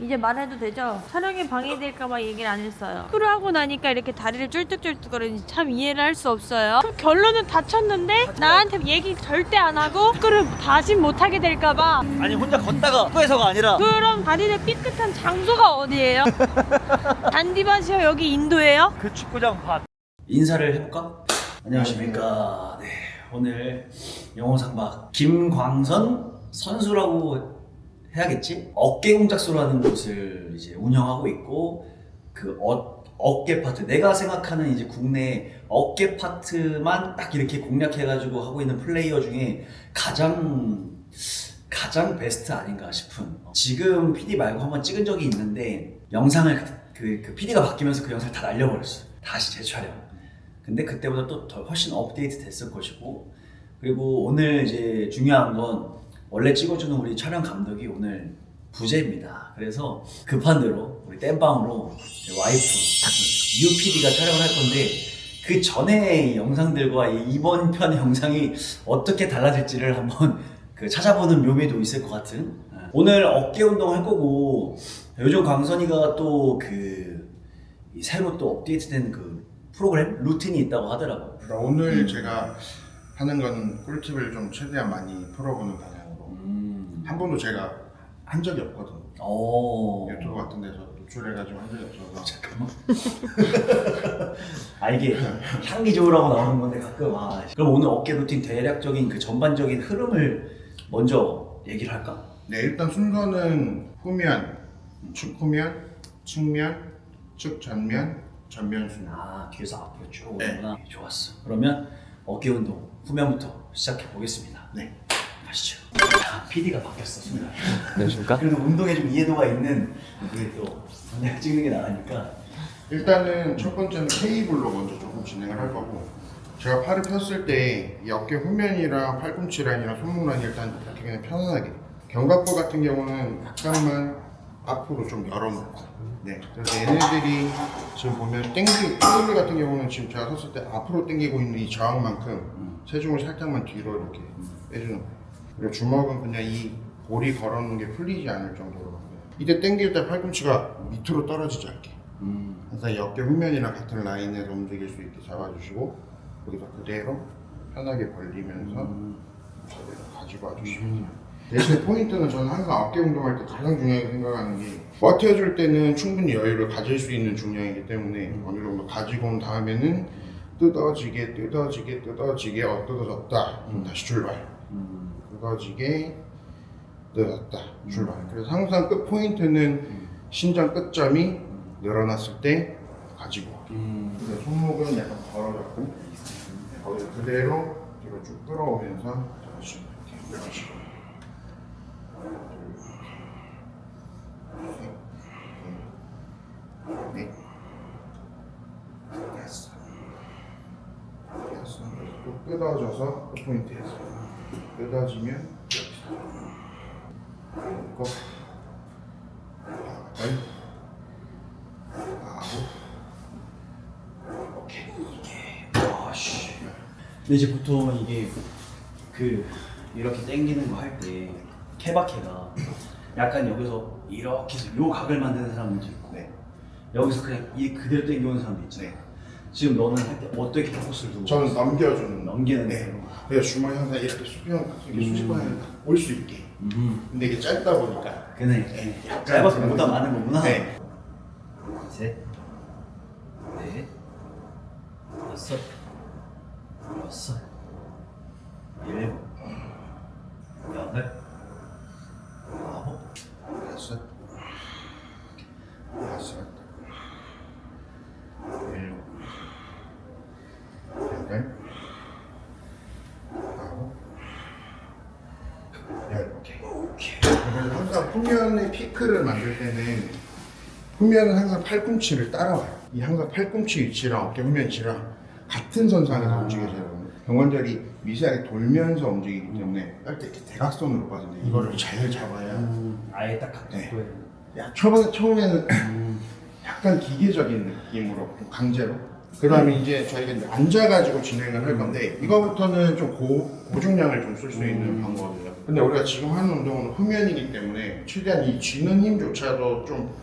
이제 말해도 되죠? 촬영에 방해될까봐 얘기를 안 했어요. 프로 하고 나니까 이렇게 다리를 쫄뚝쫄뚝거리는지 참 이해를 할 수 없어요. 그럼 결론은 다쳤는데 나한테 얘기 절대 안 하고 그를 다시 못하게 될까봐. 아니 혼자 걷다가 후에서가 아니라 그럼 다리를 삐끗한 장소가 어디예요? 잔디밭이요? 여기 인도예요? 그 축구장 밭. 인사를 해볼까? 안녕하십니까. 네, 오늘 영어상박 김광선 선수라고 해야겠지? 어깨 공작소라는 곳을 이제 운영하고 있고, 그 어깨 파트, 내가 생각하는 이제 국내 어깨 파트만 딱 이렇게 공략해가지고 하고 있는 플레이어 중에 가장 베스트 아닌가 싶은. 지금 PD 말고 한번 찍은 적이 있는데 영상을 그 PD가 바뀌면서 그 영상을 다 날려버렸어요. 다시 재촬영. 근데 그때보다 또 더 훨씬 업데이트 됐을 것이고, 그리고 오늘 이제 중요한 건 원래 찍어주는 우리 촬영 감독이 오늘 부재입니다. 그래서 급한 대로 우리 땜빵으로 와이프 UPD가 촬영을 할 건데, 그 전에 영상들과 이번 편 영상이 어떻게 달라질지를 한번 찾아보는 묘미도 있을 것 같은. 오늘 어깨 운동 할 거고, 요즘 광선이가 또 새로 또 업데이트된 그 프로그램 루틴이 있다고 하더라고. 그러니까 오늘 제가 하는 건 꿀팁을 좀 최대한 많이 풀어보는 방향으로. 한 번도 제가 한 적이 없거든. 유튜브 같은 데서 노출해가지고 한 적이 없어서. 잠깐만. 이게 향기 좋으라고 나오는 건데 가끔. 그럼 오늘 어깨 루틴 대략적인 그 전반적인 흐름을 먼저 얘기를 할까? 네, 일단 순서는 후면, 측후면, 측면, 측전면, 전면 순. 뒤에서 앞으로 쭉 네. 오는구나. 좋았어. 그러면 어깨 운동 후면부터 시작해 보겠습니다. 네. 가시죠. PD가 바뀌었어, 순간. 안녕하십니까? 그래도 운동에 좀 이해도가 있는 우리 또 내가 찍는 게 나으니까. 일단은 첫 번째는 케이블로 먼저 조금 진행을 할 거고, 제가 팔을 폈을 때 이 어깨 후면이랑 팔꿈치 라인이랑 손목 라인 일단 이렇게 그냥 편안하게. 견갑부 같은 경우는 약간만 앞으로 좀 열어놓고. 네. 그래서 얘네들이 지금 보면 케이블 같은 경우는 지금 제가 섰을 때 앞으로 당기고 있는 이 저항만큼 체중을 살짝만 뒤로 이렇게 빼주는 거예요. 그리고 주먹은 그냥 이 볼이 걸어놓은 게 풀리지 않을 정도로. 이때 당길 때 팔꿈치가 밑으로 떨어지지 않게. 그래서 이 어깨 후면이랑 같은 라인에서 움직일 수 있게 잡아주시고, 여기서 그대로 편하게 벌리면서 그대로 가지고 와주시면 돼요. 대신에 포인트는 저는 항상 어깨 운동할 때 가장 중요하게 생각하는 게, 버텨줄 때는 충분히 여유를 가질 수 있는 중량이기 때문에 어느 정도 가지고 온 다음에는 뜯어지게 뜯어졌다. 다시 출발. 뜯어지게 늘었다. 출발. 그래서 항상 끝 포인트는 신장 끝점이 늘어났을 때 가지고. 그래서 손목은 약간 벌어졌고, 거기서 그대로 뒤로 쭉 끌어오면서 잡으시면 이렇게. 네. 됐어. 또 뜯어져서 끝 포인트에서 뜯어지면 이거 오케이. 근데 이제 보통 이게 이렇게 당기는 거 할 때 케바케가 약간 여기서 이렇게 해서 요 각을 만드는 사람도 있고, 네. 여기서 그냥 이 그대로 당겨오는 사람도 있잖아. 네. 지금 너는 할 때 어떻게 포커스를 두고? 저는 넘겨주는. 넘기는 네. 대로. 그래서 주머니 항상 이렇게 수직방향 올 수 있게. 근데 이게 짧다 보니까. 그네. 짧아서 보다 많은 거구나. 네. 셋, 넷, 다섯, 여섯, 일곱, 여덟, 아홉, 여섯, 일곱, 여덟, 아홉, 열. 오케이. 그래서 항상 후면의 피크를 만들 때는 후면은 항상 팔꿈치를 따라와요. 이 항상 팔꿈치 위치랑 어깨 후면 위치랑 같은 선상에서 움직여져야 돼요. 경관절이 미세하게 돌면서 움직이기 때문에 할 때 이렇게 대각선으로 빠진데 이거를 잘 잡아야. 아예 딱 각도. 야, 처음에는 약간 기계적인 느낌으로 강제로 그 다음에 이제 저희가 이제 앉아가지고 진행을 할 건데, 이거부터는 좀 고중량을 좀 쓸 수 있는 방법이에요. 근데 우리가 지금 하는 운동은 후면이기 때문에 최대한 이 쥐는 힘조차도 좀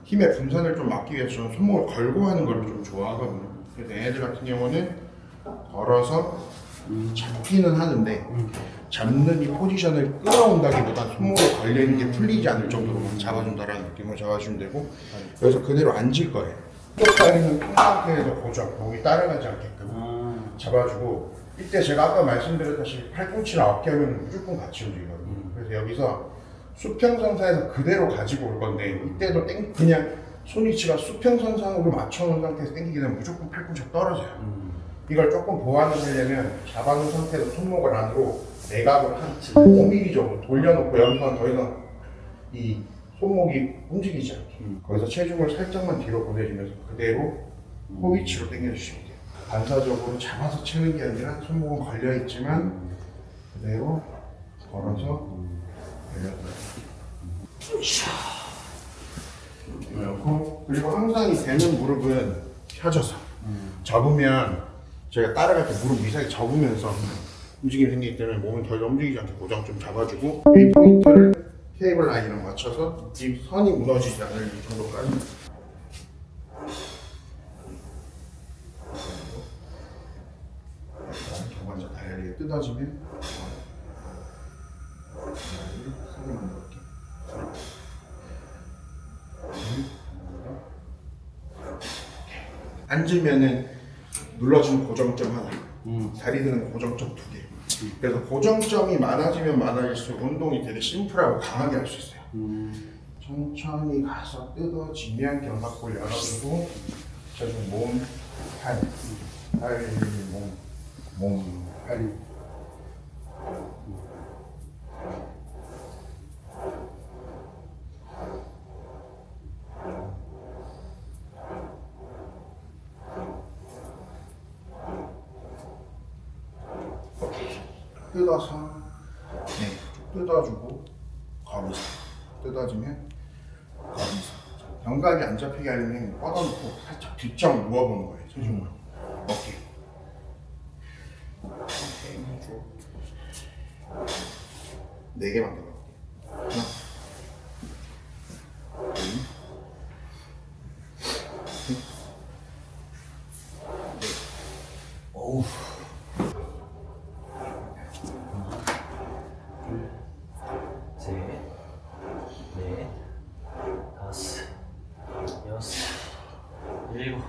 힘의 분산을 좀 막기 위해서 저는 손목을 걸고 하는 걸 좀 좋아하거든요. 그래서 얘네들 같은 경우는 걸어서 잡기는 하는데, 잡는 이 포지션을 끌어온다기보다 손목에 걸려있는 게 풀리지 않을 정도로 잡아준다라는 느낌으로 잡아주면 되고, 여기서 그대로 앉을 거예요. 똑다리는 통 상태에서 고정, 목이 따라가지 않게끔 잡아주고, 이때 제가 아까 말씀드렸다시피 팔꿈치랑 어깨 하면 무조건 같이 움직이거든요. 그래서 여기서 수평선상에서 그대로 가지고 올 건데, 이때도 그냥 손위치가 수평선상으로 맞춰놓은 상태에서 당기게 되면 무조건 팔꿈치가 떨어져요. 이걸 조금 보완을 하려면 잡아놓은 상태에서 손목을 안으로 내각을 한 5mm 정도 돌려놓고, 여기서 더 이상 이 손목이 움직이지 않게 거기서 체중을 살짝만 뒤로 보내주면서 그대로 호위치로 당겨주시면 돼요. 반사적으로 잡아서 채는 게 아니라 손목은 걸려있지만 그대로 걸어서 내려놓고, 그리고 항상 이 대는 무릎은 펴져서 접으면 저희가 따라갈 때 무릎 위상에 접으면서 움직임이 생기기 때문에 몸이 덜 움직이지 않게 고정 좀 잡아주고, 이 포인트를 케이블 라인이랑 맞춰서 이 선이 무너지지 않을 정도까지 경관자 다리를 뜯어지면 크게 만들게. 앉으면은 눌러주는 고정점 하나, 다리 드는 고정점 2개. 그래서 고정점이 많아지면 많아질수록 운동이 되게 심플하고 강하게 할 수 있어요. 천천히 가서 뜯어지면 견갑골 열어주고, 체중 몸, 팔, 몸, 팔. 뜯어서, 쭉 뜯어주고, 걸어서 뜯어지면 걸어서. 견갑이 안 잡히게 하려면 뻗어놓고 살짝 뒷장 누워보는 거예요. 체중으로. 어깨. 쭉. 4개만 더 넣을게요. 하나, 둘, 셋, 넷. 어우. 셋, 넷, 다섯, 여섯, 일곱.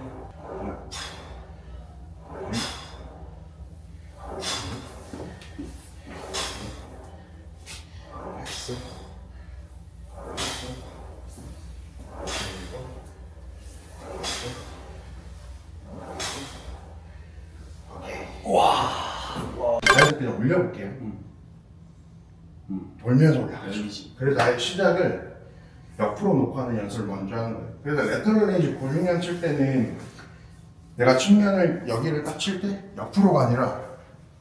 그냥 올려볼게요. 돌면서 올라가죠. 그래서 아예 시작을 옆으로 놓고 하는 연습을 먼저 하는 거예요. 그래서 레터럴 레인지 고중량 칠 때는 내가 측면을 여기를 딱 칠 때 옆으로가 아니라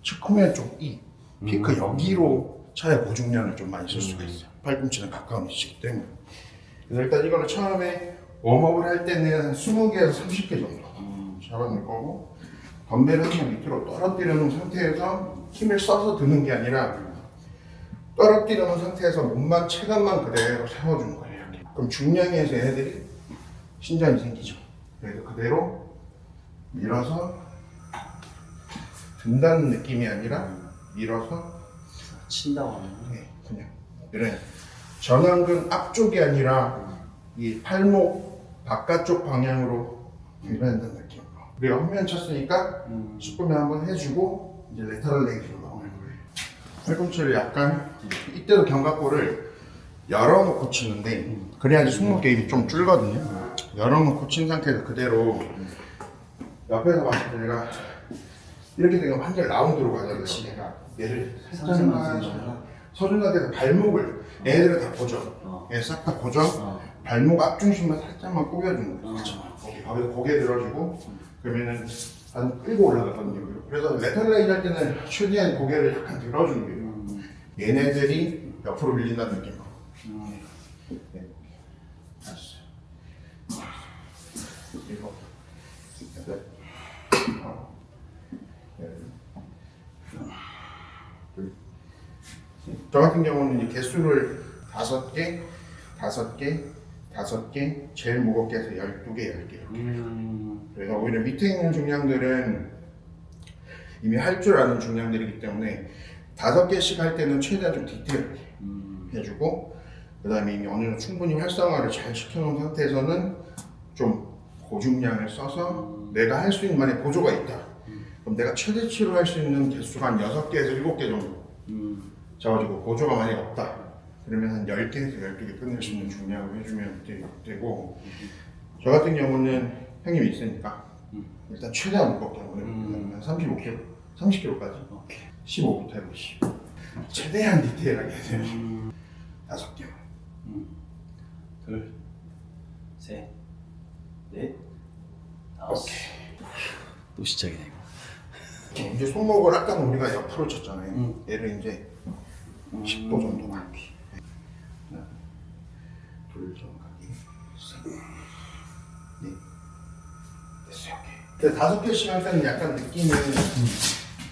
측후면 쪽 이 피크 여기로 차야 고중량을 좀 많이 쓸 수가 있어요. 팔꿈치는 가까운 위치이기 때문에. 그래서 일단 이거는 처음에 웜업을 할 때는 한 20개에서 30개 정도 잡아놓을 거고, 덤벨을 한번 밑으로 떨어뜨려 놓은 상태에서 힘을 써서 드는 게 아니라 떨어뜨려 놓은 상태에서 몸만 체감만 그대로 세워주는 거예요. 그럼 중량에서 얘네들이 신전이 생기죠. 그래서 그대로 밀어서 든다는 느낌이 아니라 밀어서 친다고 하는. 네, 그냥 이런 전완근 앞쪽이 아니라 이 팔목 바깥쪽 방향으로 밀어낸다는 느낌. 우리가 후면 쳤으니까 10분에 한번 해주고 이제 레터럴 레이즈로 넘어갈 거예요. 팔꿈치를 약간 이때도 견갑골을 열어놓고 치는데 그래야지 손목 개입이 좀 줄거든요. 열어놓고 친 상태에서 그대로 옆에서 봤을 때 내가 이렇게 되면 완전 라운드로 가잖아요. 얘를 살짝만 서준 상태에서 발목을 얘네들은 다 고정, 얘 싹 다 고정, 발목 앞중심만 살짝만 꾸겨주는 거예요. 거기서 고개 들어주고 그러면은 한 끌고 올라가거든요. 그래서 레터럴 레이즈 할 때는 최대한 고개를 약간 들어주는 거예요. 얘네들이 옆으로 밀린다는 느낌으로. 네. 다섯, 일곱, 여덟, 저 같은 경우는 이 개수를 5개, 5개, 5개, 제일 무겁게 해서 12개, 10개 이렇게. 그래서 오히려 밑에 있는 중량들은 이미 할 줄 아는 중량들이기 때문에 5개씩 할 때는 최대한 좀 디테일하게 해주고, 그 다음에 이미 어느 정도 충분히 활성화를 잘 시켜놓은 상태에서는 좀 고중량을 써서 내가 할 수 있는, 만약에 보조가 있다. 그럼 내가 최대치로 할 수 있는 개수가 한 6개에서 7개 정도 잡아주고, 보조가 만약에 없다. 그러면 한 10개에서 12개 끝낼 수 있는 중량을 해주면 되고, 저 같은 경우는 형님이 있으니까 일단 최대한 무겁게 한번 35kg, 30kg까지 15부터 해보시고 최대한 디테일하게 해야 돼요. 5개. 둘, 셋, 넷, 다섯. 또 시작이네 이거. 이제 손목을 아까는 우리가 옆으로 쳤잖아요. 얘를 이제 10도 정도 가기. 하나, 둘 정가기. 셋, 넷, 됐어요. 오케이. 5개씩 할 때는 약간 느낌은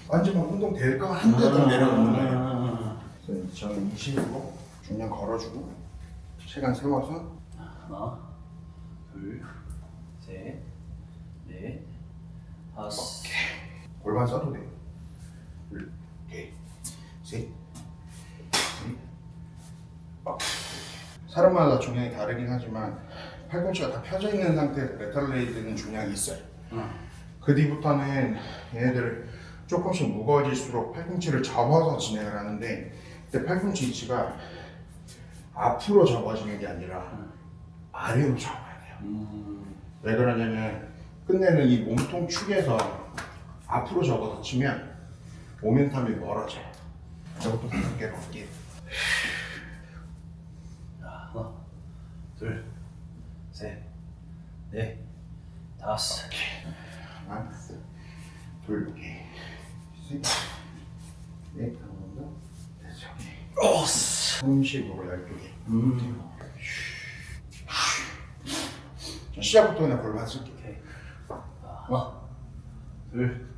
완전 막 운동 될 거 한 대도 내려오는 거예요. 그래서 저는 20으로 중량 걸어주고 체간 세워서 하나, 둘, 셋, 넷, 다섯. 골반 써도 돼요. 둘, 넷, 셋, 넷, 사람마다 중량이 다르긴 하지만 팔꿈치가 다 펴져 있는 상태에서 레터럴 레이즈는 중량이 있어요. 그 뒤부터는 얘네들 조금씩 무거워질수록 팔꿈치를 접어서 진행을 하는데, 그때 팔꿈치 위치가 앞으로 접어지는 게 아니라 아래로 접어야 돼요. 왜 그러냐면 끝내는 이 몸통 축에서 앞으로 접어서 치면 모멘텀이 멀어져요. 저것도 5개 넣을게요. 하나, 둘, 셋, 넷, 다섯. 하나, 둘, 셋, 넷, 하나, 됐어. 30으로 12개. 시작부터 그냥 골반 쓸게요. 오케이. 하나, 둘,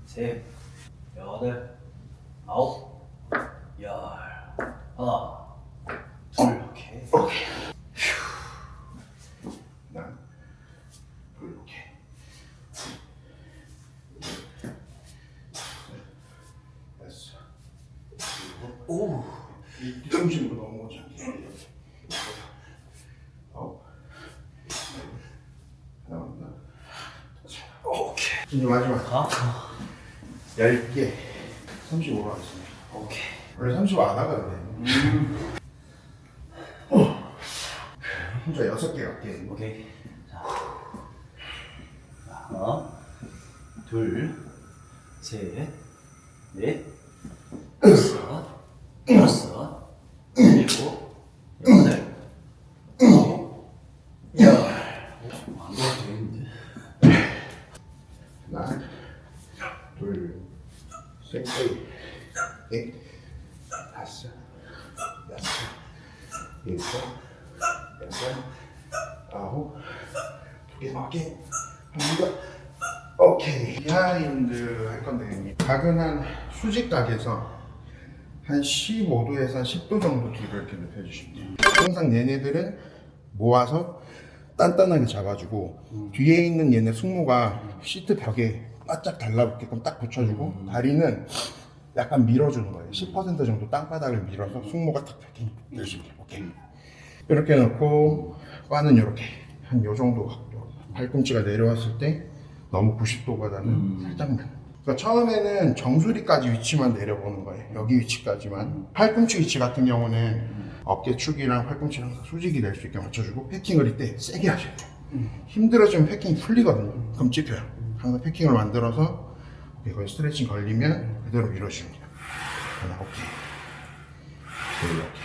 셋, 여덟, 아홉, 열. 하나, 둘, 오케이. 하나, 둘, 오케이. 됐어. 오. 이 뒤통수로 넘어오지 않게. 하나, 오케이. 이제 마지막. 10개. 35로 하겠습니다. 오케이. 원래 35 안 하거든요. 혼자 6개 갈게. 오케이. 자, 하나, 둘, 셋, 넷, 다섯, 여섯, 일곱, 여덟, 아홉, 열. 안 가도 되겠는데? 하나, 둘, 셋, 넷, 다섯, 여섯, 일곱, 여덟, 아홉, 2개 넘게 합니다. 오케이. 비하인드 할 건데, 각은 한 수직 각에서 한 15도에서 한 10도 정도 뒤로 이렇게 눕혀주시면 돼요. 항상 얘네들은 모아서 단단하게 잡아주고, 뒤에 있는 얘네 승모가 시트 벽에 바짝 달라붙게끔 딱 붙여주고, 다리는 약간 밀어주는 거예요. 10% 정도 땅바닥을 밀어서 승모가 탁 펴게 해주시면 돼요. 오케이. 이렇게 놓고 바는 이렇게 한 요 정도 각도. 팔꿈치가 내려왔을 때 너무 90도보다는 살짝만. 그러니까 처음에는 정수리까지 위치만 내려보는 거예요. 여기 위치까지만. 팔꿈치 위치 같은 경우는 어깨축이랑 팔꿈치랑 수직이 될 수 있게 맞춰주고, 패킹을 이때 세게 하셔야 돼요. 힘들어지면 패킹이 풀리거든요. 그럼 찝혀요. 항상 패킹을 만들어서 거기 스트레칭 걸리면 그대로 밀어주시면 돼요. 하나, 오케이. 둘, 오케이.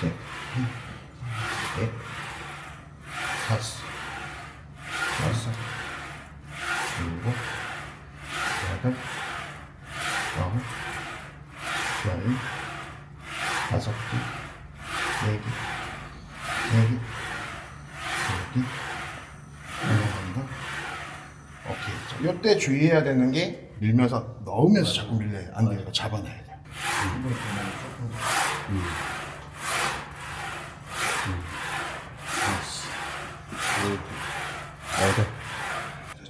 셋, 넷, 다섯, 여섯, 일곱, 여덟, 아홉, 열, 5개, 4개, 3개, 4개, 넘어간다. 오케이. 이렇게. 이때 주의해야 되는 게 밀면서 넣으면서 자꾸 밀려요. 안 돼요. 이거 잡아놔야 돼요.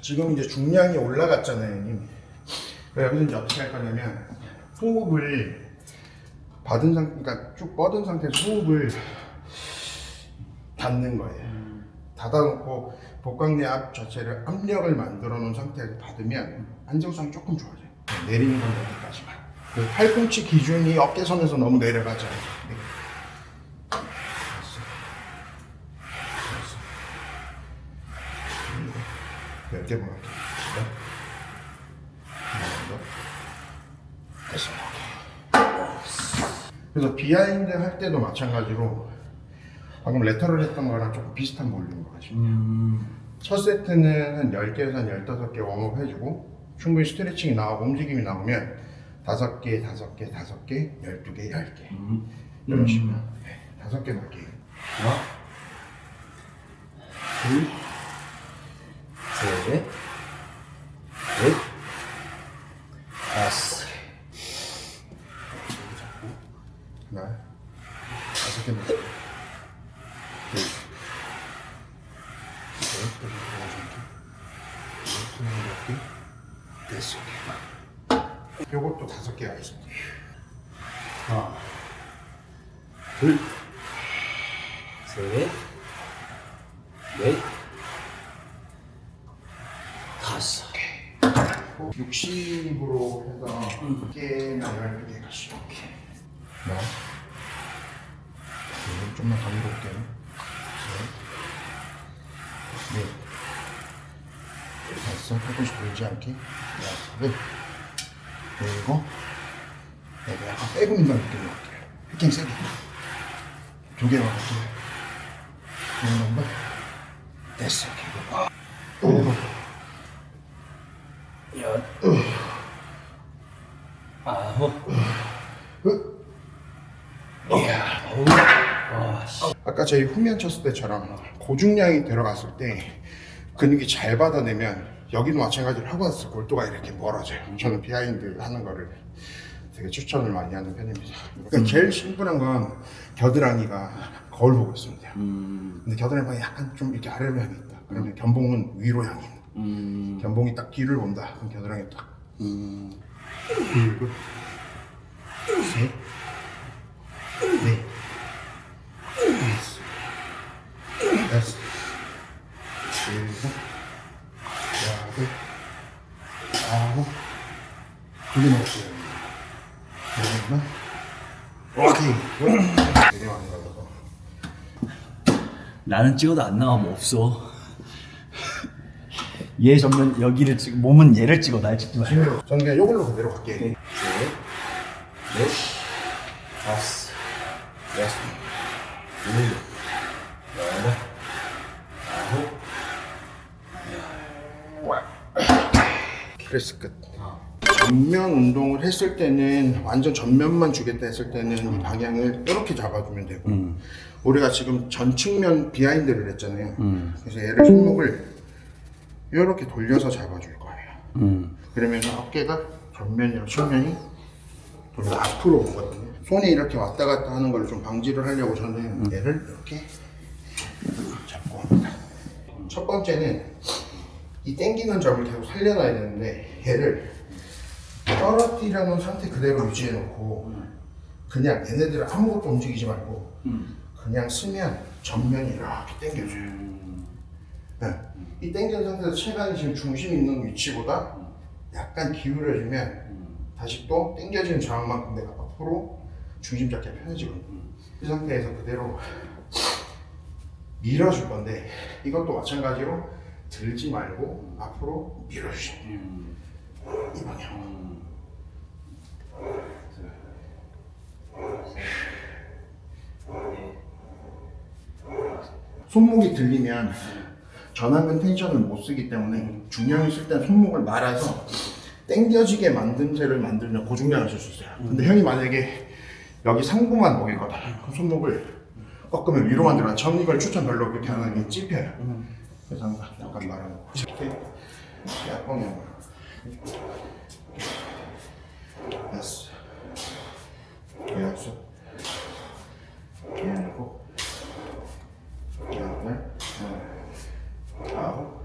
지금 이제 중량이 올라갔잖아요, 형님. 여기서 이제 어떻게 할 거냐면 호흡을 받은 상태, 그러니까 쭉 뻗은 상태에서 호흡을 닫는 거예요. 닫아놓고 복강내 앞 자체를 압력을 만들어 놓은 상태에서 받으면 안정성이 조금 좋아져요. 내리는 건 여기까지만. 그 팔꿈치 기준이 어깨선에서 너무 내려가지 않아요. 네. 몇 개 보면 그래서 비하인드 할 때도 마찬가지로 방금 레터럴 했던 거랑 조금 비슷한 볼륨으로 하시면 첫 세트는 한 10개에서 한 15개 웜업 해주고 충분히 스트레칭이 나오고 움직임이 나오면 5개, 5개, 5개, 12개, 10개 이런 식으로 5개 넣을게요. 하나, 둘, 셋, 넷, 다섯. 하나, 5개 넣을게요. 둘, 셋, 넷, 5개, 요것도 5개 하겠습니다. 하나, 둘, 셋, 넷, 다섯. 60으로 해서 10개나 12개 가시죠. 네. 좀만 더 밀어볼게요. 네. 됐어. 조금씩 돌지 않게. 네. 그리고 내가 약간 빼고 민다는 느낌으로 할게요. 해킹 세게. 2개로 할게요. 이런 거. 됐어. 그리고 아홉. 아까 저희 후면 쳤을 때처럼 고중량이 들어갔을 때 근육이 잘 받아내면 여기도 마찬가지로 하고 났을 때 골도가 이렇게 멀어져요. 저는 비하인드 하는 거를 되게 추천을 많이 하는 편입니다. 그러니까 제일 심플한 건 겨드랑이가 거울 보고 있습니다. 근데 겨드랑이가 약간 좀 이렇게 아래로 향해 있다. 그러면 견봉은 위로 향해 있는. 견봉이 딱 뒤를 본다. 그럼 겨드랑이 딱. 그리고 셋, 넷, 다섯, 일곱, 여덟, 아홉, 2개 넣었어요. 오케이. 되게 많이 가져서. 나는 찍어도 안 나오면 없어. 얘 전면 여기를 찍, 몸은 얘를 찍어, 날 찍지 말고. 저는 그냥 이걸로 그대로 갈게요. 셋, 넷, 다섯, 여섯, 일곱, 여덟, 아홉. 프레스 끝. 전면 운동을 했을 때는 완전 전면만 주겠다 했을 때는 이 방향을 이렇게 잡아주면 되고 우리가 지금 전측면 비하인드를 했잖아요. 그래서 얘를 손목을 이렇게 돌려서 잡아줄 거예요. 그러면 어깨가 전면이랑 측면이 돌려 앞으로 오거든요. 손이 이렇게 왔다 갔다 하는 걸 좀 방지를 하려고 저는 얘를 이렇게 잡고 합니다. 첫 번째는 이 당기는 점을 계속 살려놔야 되는데 얘를 떨어뜨려 놓은 상태 그대로 유지해 놓고 그냥 얘네들을 아무것도 움직이지 말고 그냥 쓰면 전면이 이렇게 당겨줘요. 네. 이 당긴 상태에서 체간이 지금 중심 있는 위치보다 약간 기울여주면 다시 또 당겨지는 저항만큼 내가 앞으로 중심 잡기가 편해지거든요. 이 상태에서 그대로 밀어줄 건데 이것도 마찬가지로 들지 말고 앞으로 밀어주시면 이 방향. 손목이 들리면 전완근 텐션을 못 쓰기 때문에 중량을 쓸 때 손목을 말아서 당겨지게 만든 채를 만들면 고중량을 쓸 수 있어요. 근데 형이 만약에 여기 상부만 먹일 거다. 그럼 손목을 꺾으면 위로 만들어. 전 이걸 추천 별로 그렇게 하는 게 찝혀요. 그래서 항상 약간 말아놓고 이렇게 약방향. 됐어. 여섯. 일곱. 여덟. 아홉.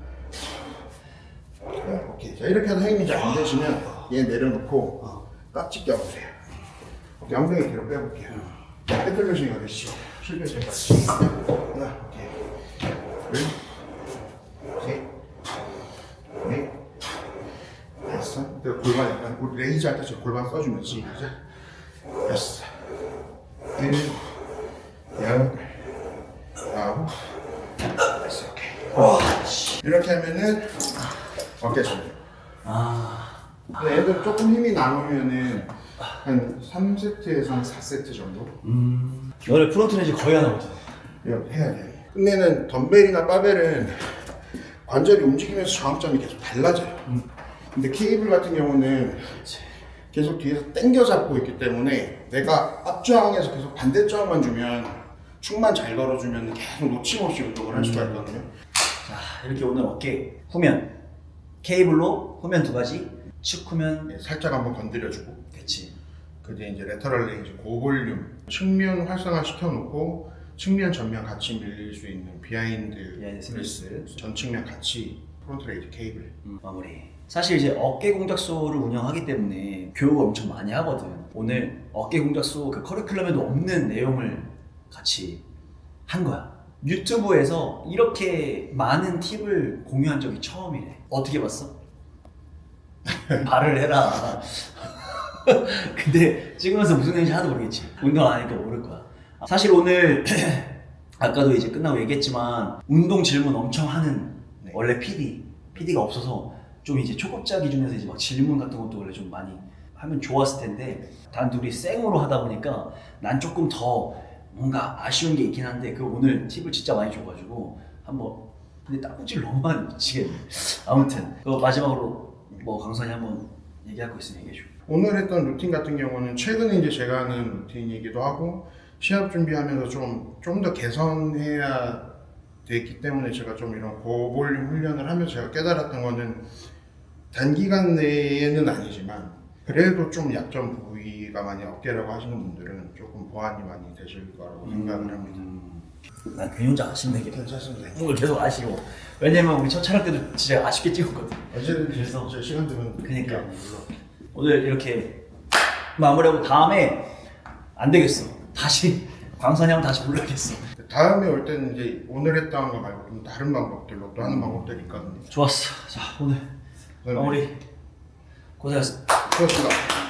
오케이. 자, 이렇게 해서 행님이 잘 안 되시면 얘 내려놓고 깍지 껴보세요. 오케이, 엉덩이 뒤로 빼볼게요. 삐뚤러지는 거 되시죠? 실패제까지. 하나, 오케이. 둘, 셋, 넷, 다섯. 골반 약간 레이즈 할 때처럼 골반 써주면 시작. 여섯, 일곱, 여덟, 아홉, 됐어. 오케이. 이렇게 하면은 어깨 정도. 근데 애들 조금 힘이 남으면은 한 3세트에서 한 4세트 정도 너네 프론트는 거의 안 하거든. 이렇게 해야 돼. 끝내는 덤벨이나 바벨은 관절이 움직이면서 저항점이 계속 달라져요. 근데 케이블 같은 경우는 계속 뒤에서 당겨 잡고 있기 때문에 내가 앞저항에서 계속 반대저항만 주면 축만 잘 걸어주면 계속 놓침없이 운동을 할 수가 있거든요. 자, 이렇게 오늘 어깨 후면 케이블로 후면 2가지, 축 후면. 살짝 한번 건드려주고, 그치. 그게 이제 레터럴 레인지 고볼륨 측면 활성화 시켜놓고 측면 전면 같이 밀릴 수 있는 비하인드 프레스 전 측면 같이 프론트 레이즈 케이블. 마무리. 사실 이제 어깨 공작소를 운영하기 때문에 교육을 엄청 많이 하거든. 오늘 어깨 공작소 그 커리큘럼에도 없는 내용을 같이 한 거야. 유튜브에서 이렇게 많은 팁을 공유한 적이 처음이래. 어떻게 봤어? 말을 해라. 근데 찍으면서 무슨 얘기인지 하나도 모르겠지. 운동 안 하니까 모를 거야. 사실 오늘 아까도 이제 끝나고 얘기했지만 운동 질문 엄청 하는 원래 PD가 없어서 좀 이제 초급자 기준에서 이제 막 질문 같은 것도 원래 좀 많이 하면 좋았을 텐데 단 둘이 생으로 하다 보니까 난 조금 더 뭔가 아쉬운 게 있긴 한데 그 오늘 팁을 진짜 많이 줘가지고 한번. 근데 딱지를 너무 많이 미치겠네. 아무튼 그 마지막으로 뭐 강선이 한번 얘기할 거 있으면 얘기해 줘. 오늘 했던 루틴 같은 경우는 최근에 이제 제가 하는 루틴이기도 하고 시합 준비하면서 좀 더 개선해야 됐기 때문에 제가 좀 이런 고볼륨 훈련을 하면서 제가 깨달았던 거는 단기간 내에는 아니지만 그래도 좀 약점 부위가 많이 어깨라고 하시는 분들은 조금 보완이 많이 되실 거라고 생각을 합니다. 난 괜히 혼자 아쉽네. 괜찮습니다. 오늘 계속 아쉬워. 왜냐면 우리 첫 촬영 때도 진짜 아쉽게 찍었거든. 어제는 그래서 제 시간 되면 그러니까 오늘 이렇게 마무리하고 다음에 안 되겠어. 다시 광선이 형 다시 불러야겠어. 다음에 올 때는 이제 오늘 했던 거 말고 좀 다른 방법들로 또 하는 방법들이 있거든요. 좋았어. 자 오늘 마무리 고생했어. 수고하셨습니다.